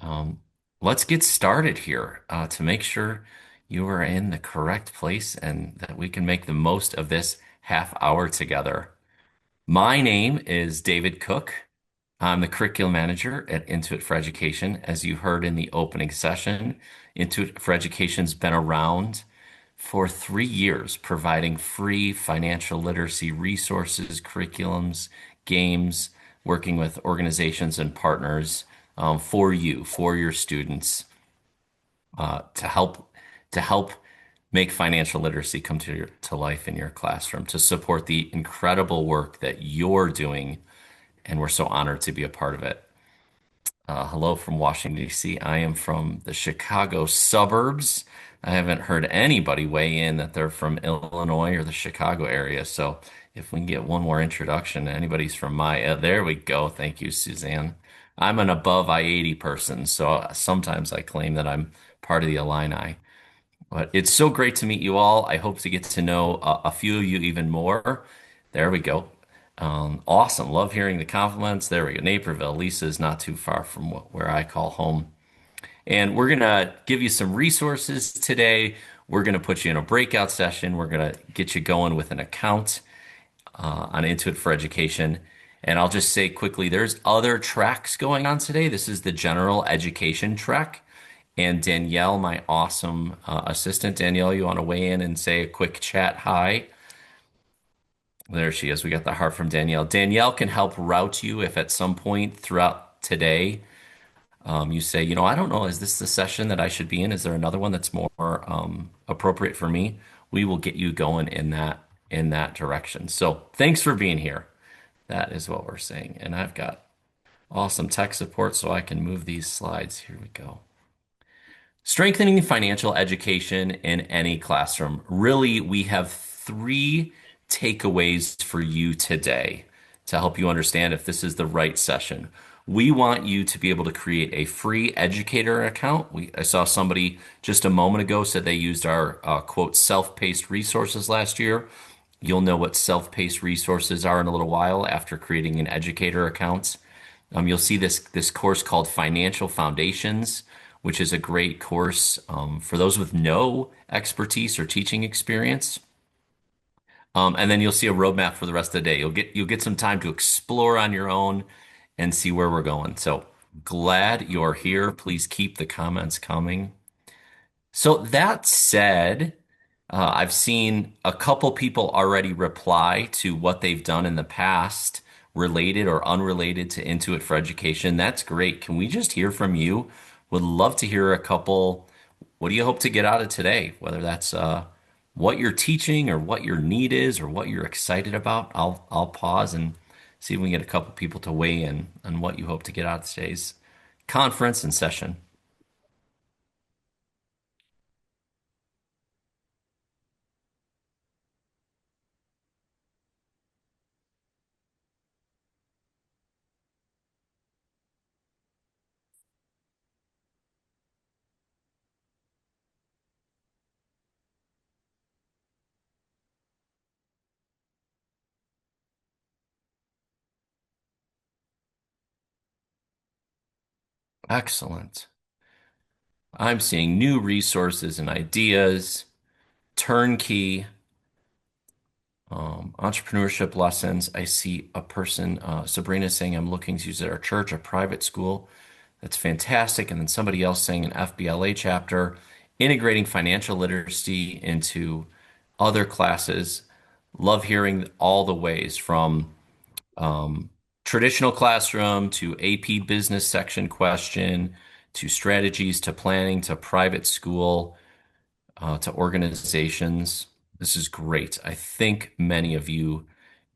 Um, let's get started here to make sure you are in the correct place and that we can make the most of this half hour together. My name is David Cook. I'm the curriculum manager at Intuit for Education. As you heard in the opening session, Intuit for Education's been around for 3 years, providing free financial literacy resources, curriculums, games, working with organizations and partners for you, for your students, to help make financial literacy come to life in your classroom, to support the incredible work that you're doing, and we're so honored to be a part of it. Hello from Washington, D.C. I am from the Chicago suburbs. I haven't heard anybody weigh in that they're from Illinois or the Chicago area. So if we can get one more introduction, anybody's from there we go. Thank you, Suzanne. I'm an above I-80 person, so sometimes I claim that I'm part of the Illini. But it's so great to meet you all. I hope to get to know a few of you even more. There we go. Awesome. Love hearing the compliments. There we go. Naperville. Lisa is not too far from where I call home. And we're going to give you some resources today. We're going to put you in a breakout session. We're going to get you going with an account on Intuit for Education. And I'll just say quickly, there's other tracks going on today. This is the general education track. And Danielle, my awesome assistant, Danielle, you want to weigh in and say a quick chat hi? There she is. We got the heart from Danielle. Danielle can help route you if at some point throughout today you say, I don't know, is this the session that I should be in? Is there another one that's more appropriate for me? We will get you going in that direction. So thanks for being here. That is what we're saying. And I've got awesome tech support so I can move these slides. Here we go. Strengthening financial education in any classroom. Really, we have three takeaways for you today to help you understand if this is the right session. We want you to be able to create a free educator account. I saw somebody just a moment ago said they used our quote self-paced resources last year. You'll know what self-paced resources are in a little while after creating an educator account. You'll see this course called Financial Foundations, which is a great course for those with no expertise or teaching experience. And then you'll see a roadmap for the rest of the day. You'll get some time to explore on your own and see where we're going. So glad you're here. Please keep the comments coming. So that said, I've seen a couple people already reply to what they've done in the past, related or unrelated to Intuit for Education. That's great. Can we just hear from you? Would love to hear a couple. What do you hope to get out of today? Whether that's what you're teaching or what your need is or what you're excited about. I'll pause and see if we can get a couple people to weigh in on what you hope to get out of today's conference and session. Excellent. I'm seeing new resources and ideas, turnkey, entrepreneurship lessons. I see a person, Sabrina, saying, I'm looking to use it at our church, a private school. That's fantastic. And then somebody else saying an FBLA chapter, integrating financial literacy into other classes. Love hearing all the ways from um, traditional classroom to AP business section question to strategies to planning to private school to organizations. This is great. I think many of you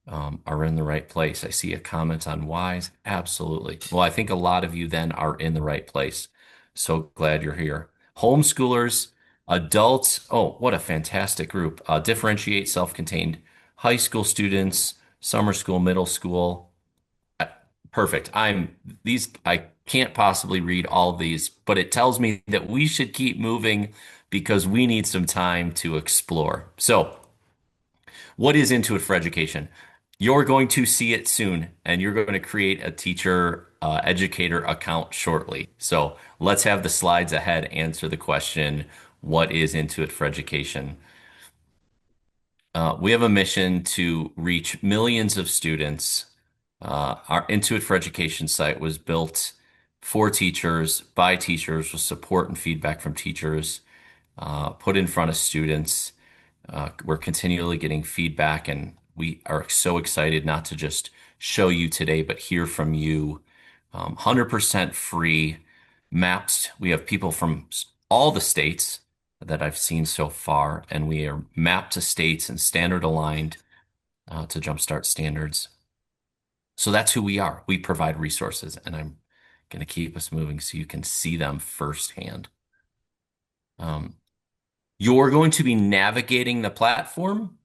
are in the right place. I see a comment on whys. Absolutely. Well, I think a lot of you then are in the right place. So glad you're here. Homeschoolers, adults. Oh, what a fantastic group. Differentiate self-contained high school students, summer school, middle school. Perfect. I can't possibly read all of these, but it tells me that we should keep moving because we need some time to explore. So, what is Intuit for Education? You're going to see it soon, and you're going to create a teacher Educator account shortly. So let's have the slides ahead answer the question, what is Intuit for Education? We have a mission to reach millions of students. Our Intuit for Education site was built for teachers, by teachers, with support and feedback from teachers, put in front of students. We're continually getting feedback, and we are so excited not to just show you today, but hear from you. 100% free maps. We have people from all the states that I've seen so far, and we are mapped to states and standard aligned to jumpstart standards. So that's who we are. We provide resources, and I'm going to keep us moving so you can see them firsthand. Um, You're going to be navigating the platform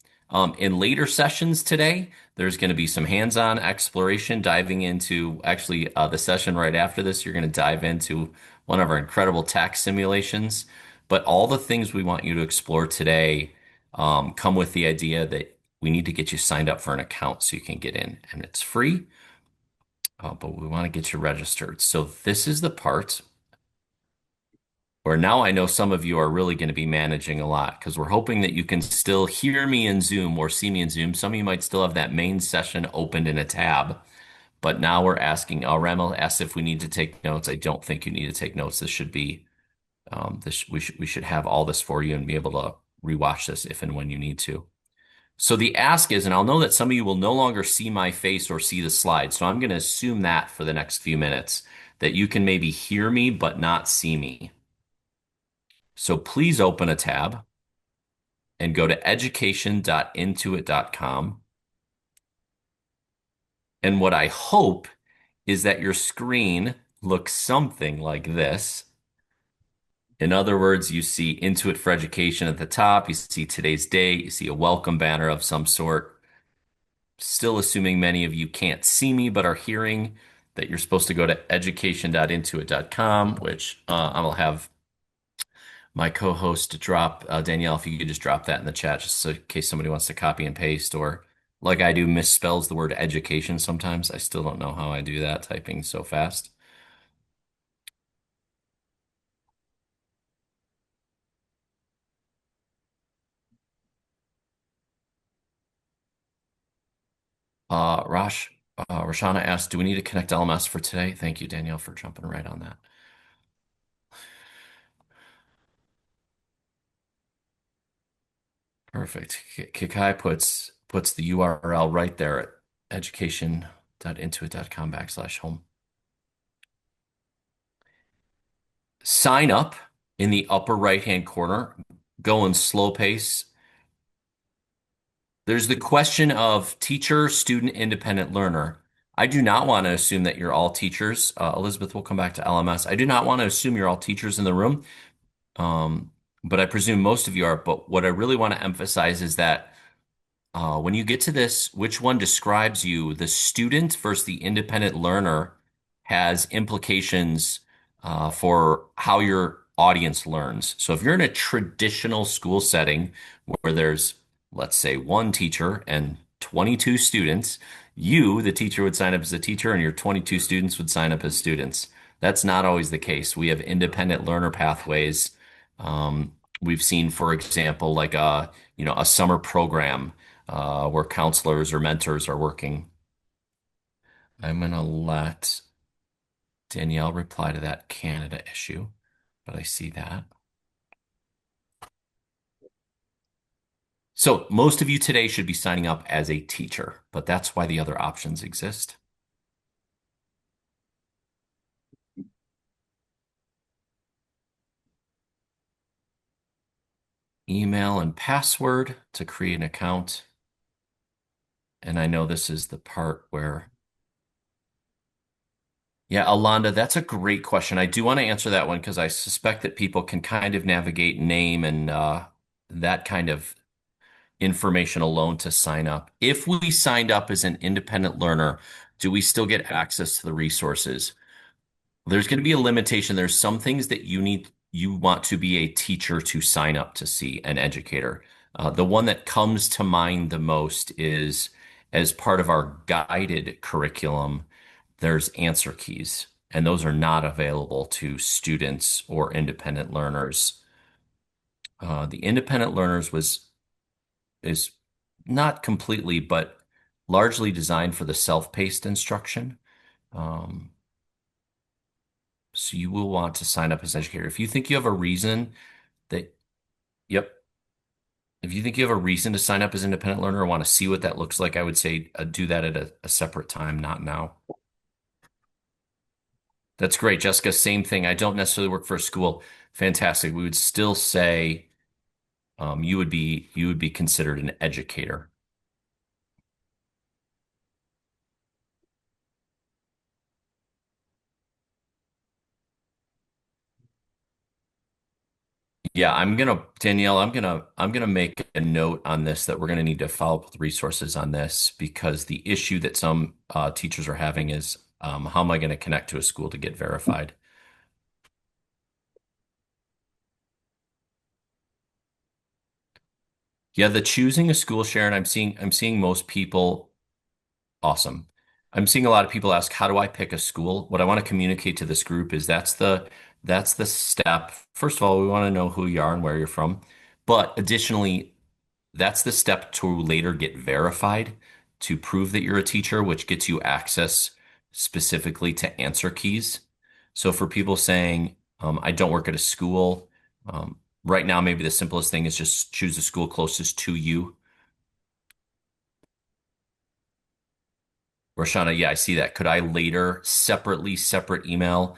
in later sessions today. There's going to be some hands-on exploration, diving into actually the session right after this. You're going to dive into one of our incredible tax simulations. But all the things we want you to explore today come with the idea that we need to get you signed up for an account so you can get in, and it's free. But we want to get you registered. So this is the part where now I know some of you are really going to be managing a lot because we're hoping that you can still hear me in Zoom or see me in Zoom. Some of you might still have that main session opened in a tab, but now we're asking, Remel asked if we need to take notes. I don't think you need to take notes. This should be, we should have all this for you and be able to rewatch this if and when you need to. So the ask is, and I'll know that some of you will no longer see my face or see the slide. So I'm going to assume that for the next few minutes, that you can maybe hear me but not see me. So please open a tab and go to education.intuit.com. And what I hope is that your screen looks something like this. In other words, you see Intuit for Education at the top, you see today's date, you see a welcome banner of some sort. Still assuming many of you can't see me but are hearing that you're supposed to go to education.intuit.com, which I will have my co-host drop, Danielle, if you could just drop that in the chat, just so in case somebody wants to copy and paste, or like I do, misspells the word education sometimes. I still don't know how I do that, typing so fast. Rashana asked, do we need to connect LMS for today? Thank you, Danielle, for jumping right on that. Perfect. Kikai puts the URL right there at education.intuit.com/home. Sign up in the upper right-hand corner. Go in slow pace. There's the question of teacher, student, independent learner. I do not want to assume that you're all teachers. Elizabeth will come back to LMS. I do not want to assume you're all teachers in the room, um, but I presume most of you are. But what I really want to emphasize is that when you get to this, which one describes you, the student versus the independent learner, has implications for how your audience learns. So if you're in a traditional school setting where there's, let's say, one teacher and 22 students, you, the teacher, would sign up as a teacher and your 22 students would sign up as students. That's not always the case. We have independent learner pathways. We've seen, for example, like a summer program where counselors or mentors are working. I'm going to let Danielle reply to that Canada issue, but I see that. So most of you today should be signing up as a teacher, but that's why the other options exist. Email and password to create an account. And I know this is the part where, yeah, Alonda, that's a great question. I do want to answer that one because I suspect that people can kind of navigate name and that kind of information alone to sign up. If we signed up as an independent learner, do we still get access to the resources? There's going to be a limitation. There's some things that you want to be a teacher to sign up to see, an educator. The one that comes to mind the most is as part of our guided curriculum, there's answer keys, and those are not available to students or independent learners. The independent learners was is not completely, but largely designed for the self-paced instruction. Um, so you will want to sign up as an educator. If you think you have a reason that, yep, if you think you have a reason to sign up as an independent learner or want to see what that looks like, I would say do that at a separate time, not now. That's great, Jessica. Same thing. I don't necessarily work for a school. Fantastic. We would still say you would be considered an educator. Yeah, Danielle, I'm gonna make a note on this that we're gonna need to follow up with resources on this because the issue that some teachers are having is how am I going to connect to a school to get verified? Yeah, the choosing a school, Sharon, I'm seeing most people. Awesome. I'm seeing a lot of people ask, how do I pick a school? What I want to communicate to this group is that's the step. First of all, we want to know who you are and where you're from. But additionally, that's the step to later get verified to prove that you're a teacher, which gets you access specifically to answer keys. So for people saying, I don't work at a school, right now, maybe the simplest thing is just choose the school closest to you. Roshana, yeah, I see that. Could I later separate email,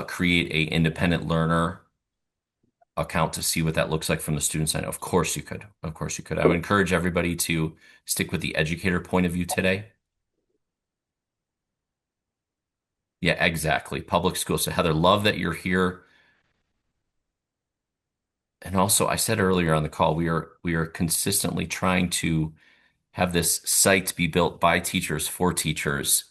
create a independent learner account to see what that looks like from the student side? Of course you could. Of course you could. I would encourage everybody to stick with the educator point of view today. Yeah, exactly. Public school. So Heather, love that you're here. And also, I said earlier on the call, we are consistently trying to have this site be built by teachers for teachers.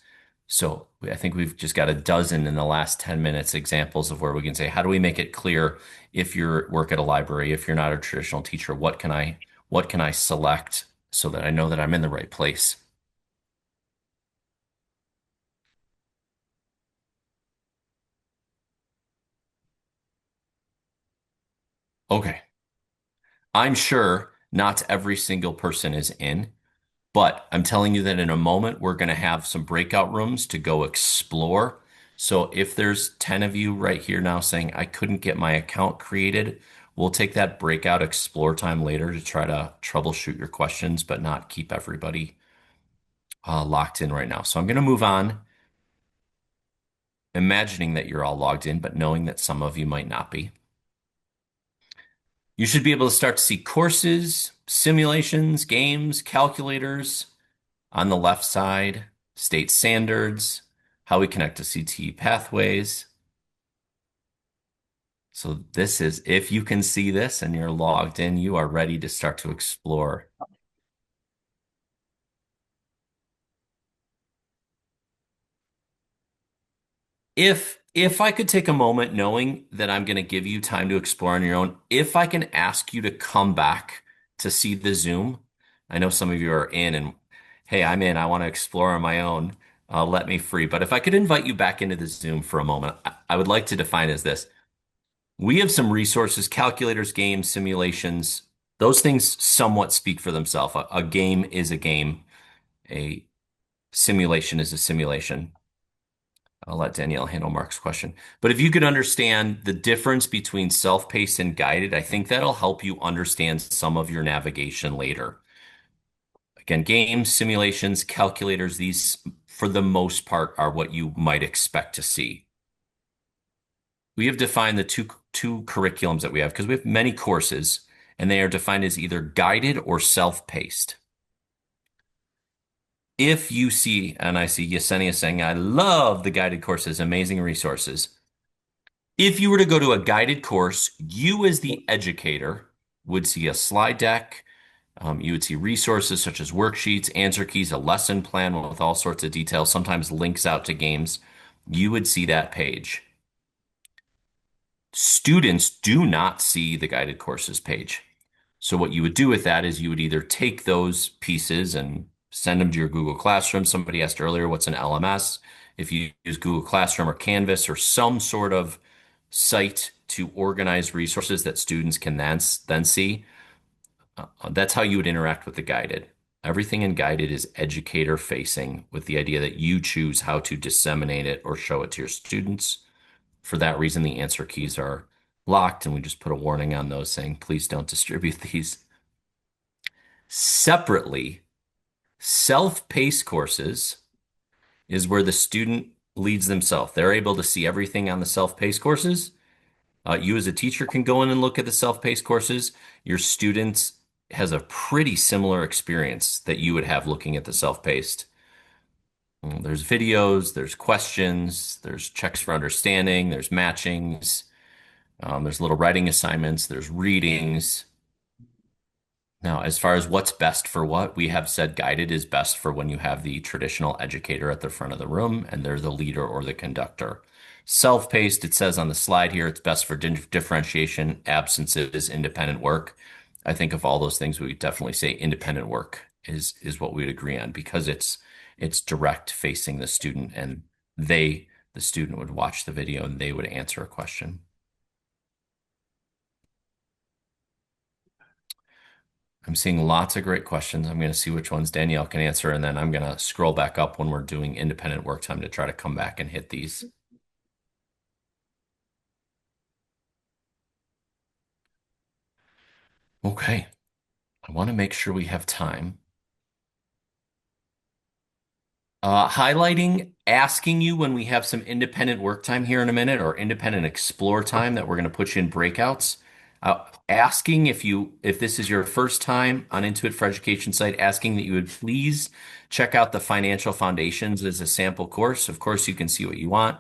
So I think we've just got a dozen in the last 10 minutes examples of where we can say, how do we make it clear if you work at a library, if you're not a traditional teacher, what can I select so that I know that I'm in the right place? Okay. I'm sure not every single person is in. But I'm telling you that in a moment, we're going to have some breakout rooms to go explore. So if there's 10 of you right here now saying, I couldn't get my account created, we'll take that breakout explore time later to try to troubleshoot your questions, but not keep everybody locked in right now. So I'm going to move on, imagining that you're all logged in, but knowing that some of you might not be. You should be able to start to see courses, simulations, games, calculators. On the left side, state standards, how we connect to CTE pathways. So this is, if you can see this and you're logged in, you are ready to start to explore. If I could take a moment knowing that I'm going to give you time to explore on your own, if I can ask you to come back to see the Zoom. I know some of you are in and hey, I'm in. I want to explore on my own. Let me free. But if I could invite you back into the Zoom for a moment, I would like to define as this. We have some resources, calculators, games, simulations. Those things somewhat speak for themselves. A game is a game. A simulation is a simulation. I'll let Danielle handle Mark's question. But if you could understand the difference between self-paced and guided, I think that'll help you understand some of your navigation later. Again, games, simulations, calculators, these, for the most part, are what you might expect to see. We have defined the two curriculums that we have because we have many courses, and they are defined as either guided or self-paced. If you see, and I see Yesenia saying, I love the guided courses, amazing resources. If you were to go to a guided course, you as the educator would see a slide deck. You would see resources such as worksheets, answer keys, a lesson plan with all sorts of details, sometimes links out to games. You would see that page. Students do not see the guided courses page. So what you would do with that is you would either take those pieces and Send them to your Google Classroom. Somebody asked earlier, what's an LMS? If you use Google Classroom or Canvas or some sort of site to organize resources that students can then see, that's how you would interact with the guided. Everything in guided is educator facing with the idea that you choose how to disseminate it or show it to your students. For that reason, the answer keys are locked, and we just put a warning on those saying, please don't distribute these. Separately, self-paced courses is where the student leads themselves. They're able to see everything on the self-paced courses. You as a teacher can go in and look at the self-paced courses. Your students has a pretty similar experience that you would have looking at the self-paced. There's videos, there's questions, there's checks for understanding, there's matchings, there's little writing assignments, there's readings. Now, as far as what's best for what, we have said guided is best for when you have the traditional educator at the front of the room and they're the leader or the conductor. Self-paced, it says on the slide here, it's best for differentiation, absences, independent work. I think of all those things, we would definitely say independent work is what we'd agree on because it's direct facing the student and the student would watch the video and they would answer a question. I'm seeing lots of great questions. I'm going to see which ones Danielle can answer, and then I'm going to scroll back up when we're doing independent work time to try to come back and hit these. Okay. I want to make sure we have time. Highlighting, asking you when we have some independent work time here in a minute or independent explore time that we're going to put you in breakouts. Asking if this is your first time on Intuit for Education site, asking that you would please check out the Financial Foundations as a sample course. Of course, you can see what you want.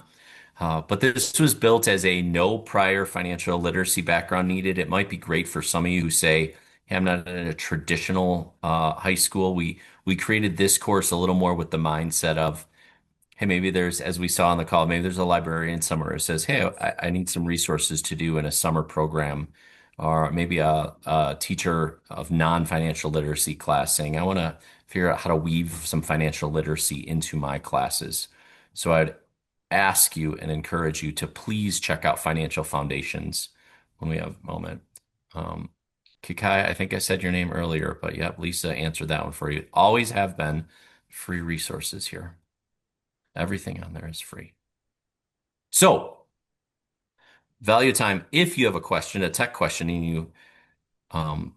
But this was built as a no prior financial literacy background needed. It might be great for some of you who say, hey, I'm not in a traditional high school. We created this course a little more with the mindset of, hey, maybe there's, as we saw on the call, maybe there's a librarian somewhere who says, hey, I need some resources to do in a summer program, or maybe a teacher of non-financial literacy class saying, I want to figure out how to weave some financial literacy into my classes. So I'd ask you and encourage you to please check out Financial Foundations when we have a moment. Um, Kikai, I think I said your name earlier, but yep, Lisa answered that one for you. Always have been free resources here. Everything on there is free. So, value time. If you have a question, a tech question, and you um,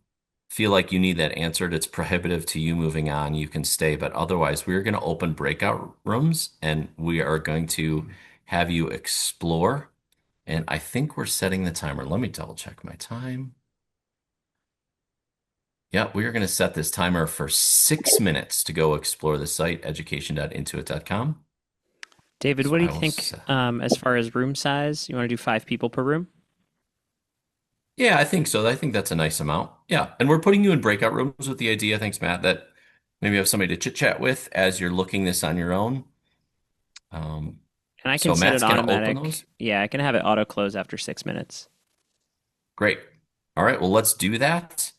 feel like you need that answered, it's prohibitive to you moving on, you can stay. But otherwise, we're going to open breakout rooms and we are going to have you explore. And I think we're setting the timer. Let me double check my time. Yeah, we are going to set this timer for 6 minutes to go explore the site, education.intuit.com. David, So what do I you will think set. as far as room size? You want to do 5 people per room? Yeah, I think so. I think that's a nice amount. Yeah. And we're putting you in breakout rooms with the idea, thanks, Matt, that maybe you have somebody to chit chat with as you're looking this on your own. Um, And I can so set it Matt's going to open those. automatic. Yeah, I can have it auto close after 6 minutes. Great. All right. Well, let's do that.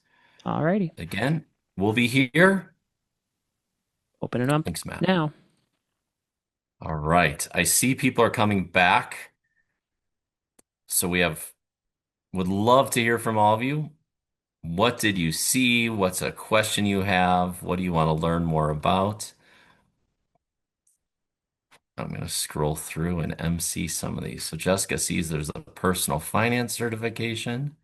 Alrighty, Again, we'll be here. open it up Thanks, Matt. now. All right. I see people are coming back. So would love to hear from all of you. What did you see? What's a question you have? What do you want to learn more about? I'm going to scroll through and MC some of these. So Jessica sees there's a personal finance certification.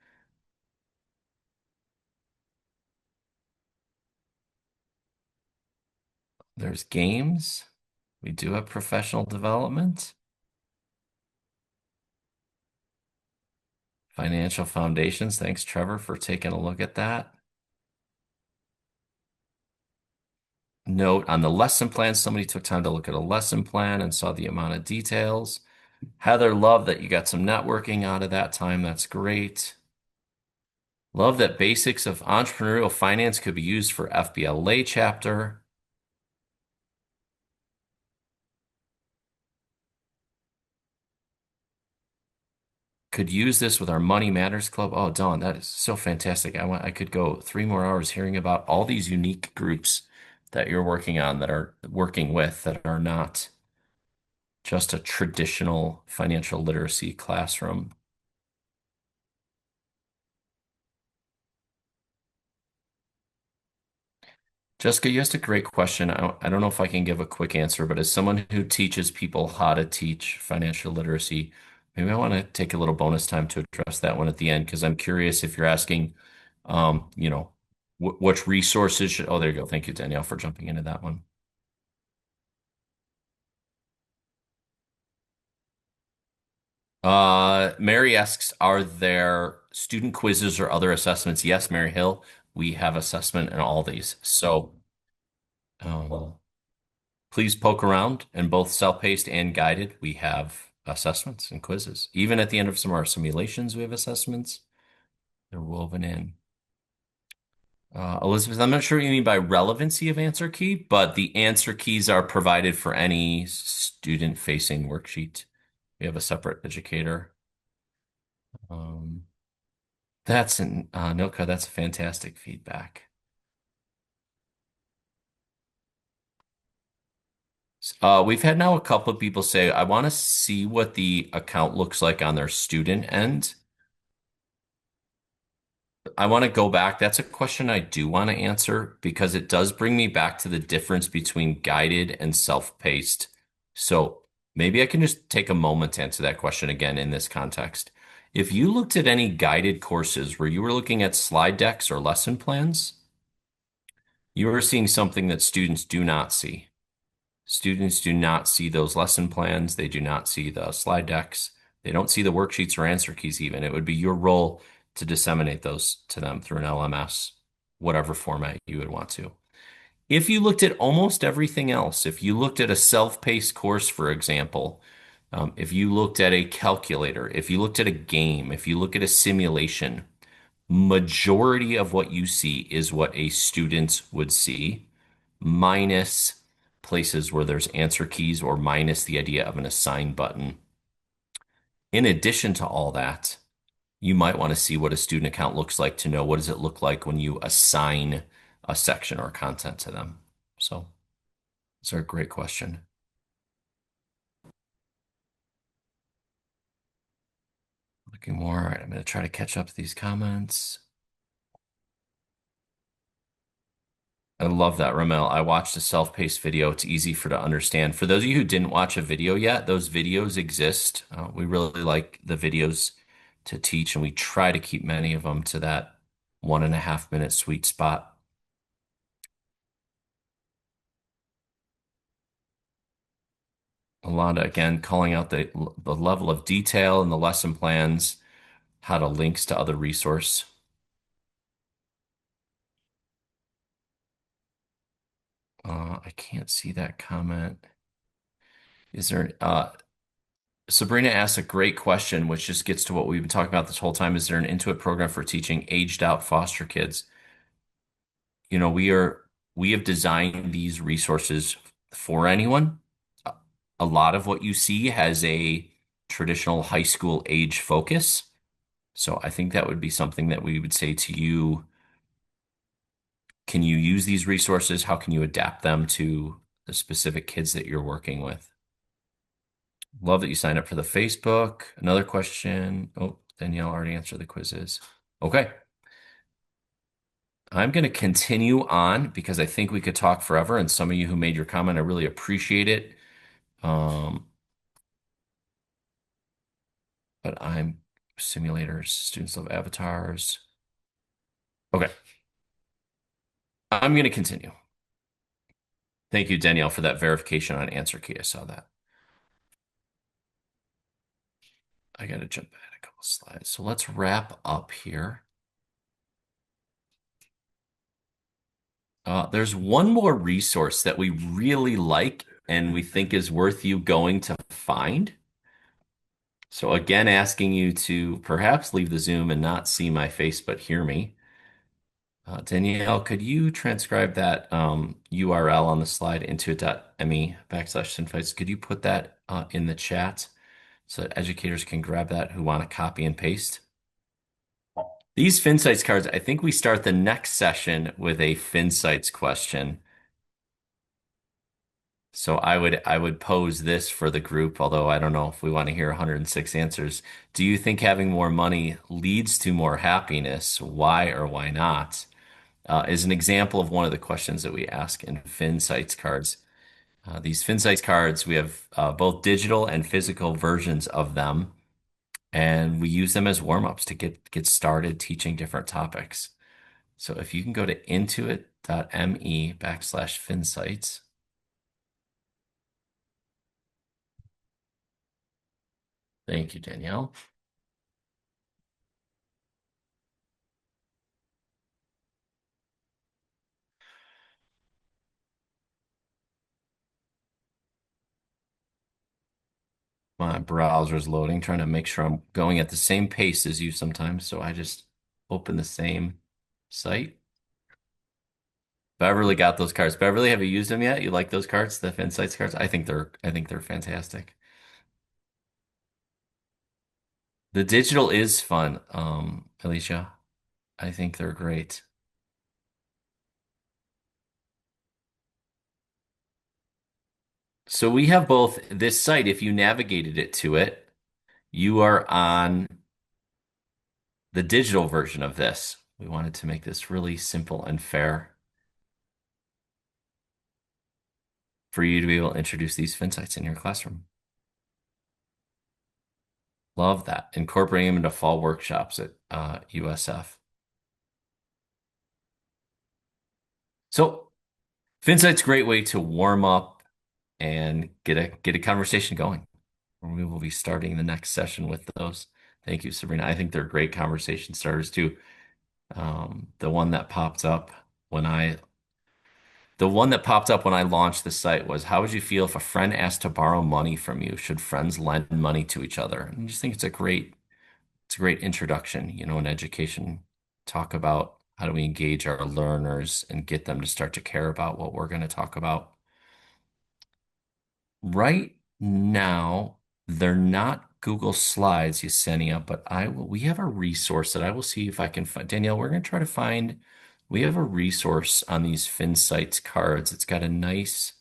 There's games. We do have professional development. Financial foundations. Thanks, Trevor, for taking a look at that. Note on the lesson plan, somebody took time to look at a lesson plan and saw the amount of details. Heather, love that you got some networking out of that time. That's great. Love that basics of entrepreneurial finance could be used for FBLA chapter. Could use this with our Money Matters Club. Oh, Dawn, that is so fantastic. I could go 3 more hours hearing about all these unique groups that you're working on that are working with that are not just a traditional financial literacy classroom? Jessica, you asked a great question. I don't know if I can give a quick answer, but as someone who teaches people how to teach financial literacy, maybe I want to take a little bonus time to address that one at the end because I'm curious if you're asking, you know, which resources should, oh, there you go. Thank you, Danielle, for jumping into that one. Mary asks, are there student quizzes or other assessments? Yes, Mary Hill, we have assessment in all these. So, um, please poke around in both self-paced and guided. We have assessments and quizzes. Even at the end of some of our simulations, we have assessments. They're woven in. Elizabeth, I'm not sure what you mean by relevancy of answer key, but the answer keys are provided for any student-facing worksheet. We have a separate educator. Um, Noka, that's fantastic feedback. We've had now a couple of people say, I want to see what the account looks like on their student end. I want to go back. That's a question I do want to answer because it does bring me back to the difference between guided and self-paced. So maybe I can just take a moment to answer that question again in this context. If you looked at any guided courses where you were looking at slide decks or lesson plans, you were seeing something that students do not see. Students do not see those lesson plans. They do not see the slide decks. They don't see the worksheets or answer keys even. It would be your role to disseminate those to them through an LMS, whatever format you would want to. If you looked at almost everything else, if you looked at a self-paced course, for example, if you looked at a calculator, if you looked at a game, if you look at a simulation, majority of what you see is what a student would see, minus places where there's answer keys or minus the idea of an assign button. In addition to all that, you might want to see what a student account looks like to know what does it look like when you assign a section or content to them. So, it's a great question. Looking more. All right, I'm going to try to catch up to these comments. I love that, Ramel. I watched a self-paced video. It's easy for to understand. For those of you who didn't watch a video yet, those videos exist. We really like the videos to teach, and we try to keep many of them to that 1.5 minute sweet spot. Alonda, again, calling out the level of detail in the lesson plans, how to links to other resource. I can't see that comment. Is there, Sabrina asks a great question, which just gets to what we've been talking about this whole time. Is there an Intuit program for teaching aged out foster kids? You know, we have designed these resources for anyone. A a lot of what you see has a traditional high school age focus. So I think that would be something that we would say to you, can you use these resources? How can you adapt them to the specific kids that you're working with? Love that you signed up for the Facebook. Another question. Oh, Danielle already answered the quizzes. Okay. I'm going to continue on because I think we could talk forever. And some of you who made your comment, I really appreciate it. Um, but I'm simulators, students love avatars. Okay. I'm going to continue. Thank you, Danielle, for that verification on answer key. I saw that. I got to jump ahead a couple slides. So let's wrap up here. There's one more resource that we really like and we think is worth you going to find. So again, asking you to perhaps leave the Zoom and not see my face, but hear me. Danielle, could you transcribe that URL on the slide intuit.me/invites? Could you put that in the chat so that educators can grab that who want to copy and paste? These FinSights cards, I think we start the next session with a FinSights question. So I would pose this for the group, although I don't know if we want to hear 106 answers. Do you think having more money leads to more happiness? Why or why not? Is an example of one of the questions that we ask in FinSights cards. These FinSights cards, we have both digital and physical versions of them, and we use them as warm-ups to get started teaching different topics. So if you can go to intuit.me/FinSights. Thank you, Danielle. My browser's loading, trying to make sure I'm going at the same pace as you sometimes. So I just open the same site. Beverly got those cards. Beverly, have you used them yet? You like those cards, the FinSights cards? I think they're fantastic. The digital is fun, Alicia. I think they're great. So we have both this site, if you navigated it to it, you are on the digital version of this. We wanted to make this really simple and fair for you to be able to introduce these FinSights in your classroom. Love that. Incorporating them into fall workshops at USF. So FinSight's a great way to warm up and get a conversation going. We will be starting the next session with those. Thank you, Sabrina. I think they're great conversation starters too. The one that popped up when I the one that popped up when I launched the site was, how would you feel if a friend asked to borrow money from you? Should friends lend money to each other? And I just think it's a great introduction, in education. Talk about how do we engage our learners and get them to start to care about what we're going to talk about. Right now, they're not Google Slides, Yesenia, but we have a resource that I will see if I can find. Danielle, we're going to try to find, we have a resource on these FinSights cards. It's got a nice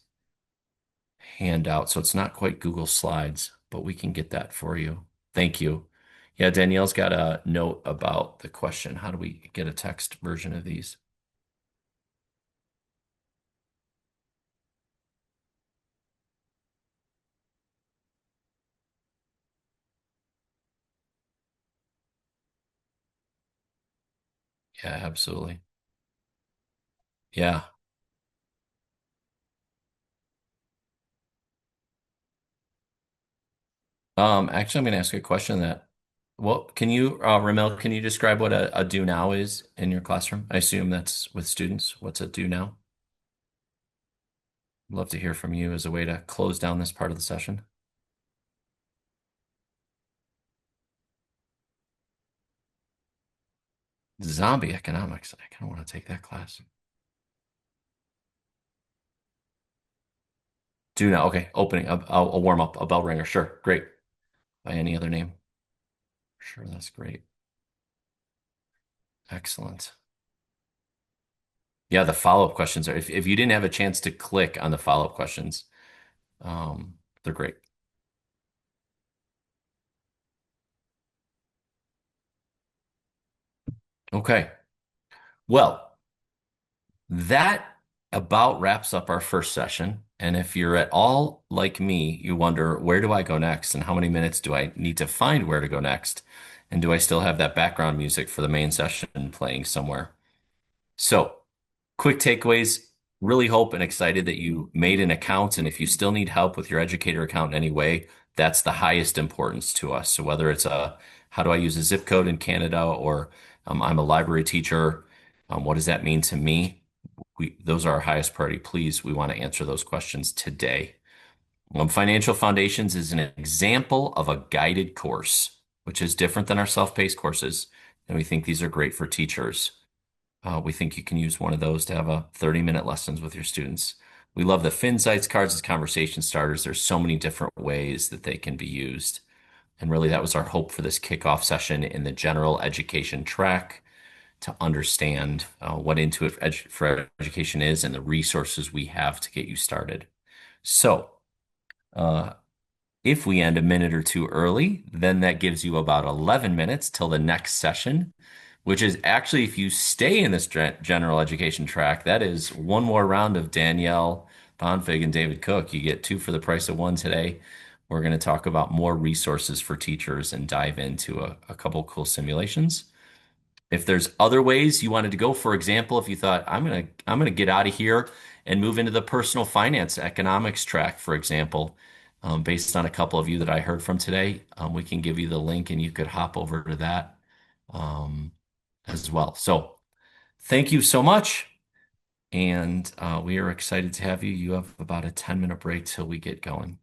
handout, so it's not quite Google Slides, but we can get that for you. Thank you. Yeah, Danielle's got a note about the question. How do we get a text version of these? Yeah, absolutely. Yeah. Actually, I'm going to ask you a question that, well, Ramel, can you describe what a do now is in your classroom? I assume that's with students. What's a do now? I'd love to hear from you as a way to close down this part of the session. Zombie economics. I kind of want to take that class. Do now. Okay. Opening a warm up, a bell ringer. Sure. Great. By any other name. Sure. That's great. Excellent. Yeah. The follow-up questions are, if you didn't have a chance to click on the follow-up questions, they're great. Okay. Well, that about wraps up our first session. And if you're at all like me, you wonder, where do I go next? And how many minutes do I need to find where to go next? And do I still have that background music for the main session playing somewhere? So, quick takeaways. Really hope and excited that you made an account. And if you still need help with your educator account in any way, that's the highest importance to us. So whether it's how do I use a zip code in Canada, or I'm a library teacher, what does that mean to me? Those are our highest priority. Please, we want to answer those questions today. Financial Foundations is an example of a guided course, which is different than our self-paced courses. And we think these are great for teachers. We think you can use one of those to have a 30-minute lessons with your students. We love the FinSights cards as conversation starters. There's so many different ways that they can be used. And really, that was our hope for this kickoff session in the general education track, to understand what Intuit for Education is and the resources we have to get you started. So, uh, if we end a minute or two early, then that gives you about 11 minutes till the next session, which is actually, if you stay in this general education track, that is one more round of Danielle Bonfig and David Cook. You get two for the price of one today. We're going to talk about more resources for teachers and dive into a couple cool simulations. If there's other ways you wanted to go, for example, if you thought I'm gonna get out of here and move into the personal finance economics track, for example, based on a couple of you that I heard from today, we can give you the link and you could hop over to that um, as well. So thank you so much, and we are excited to have you. You have about a 10-minute break till we get going.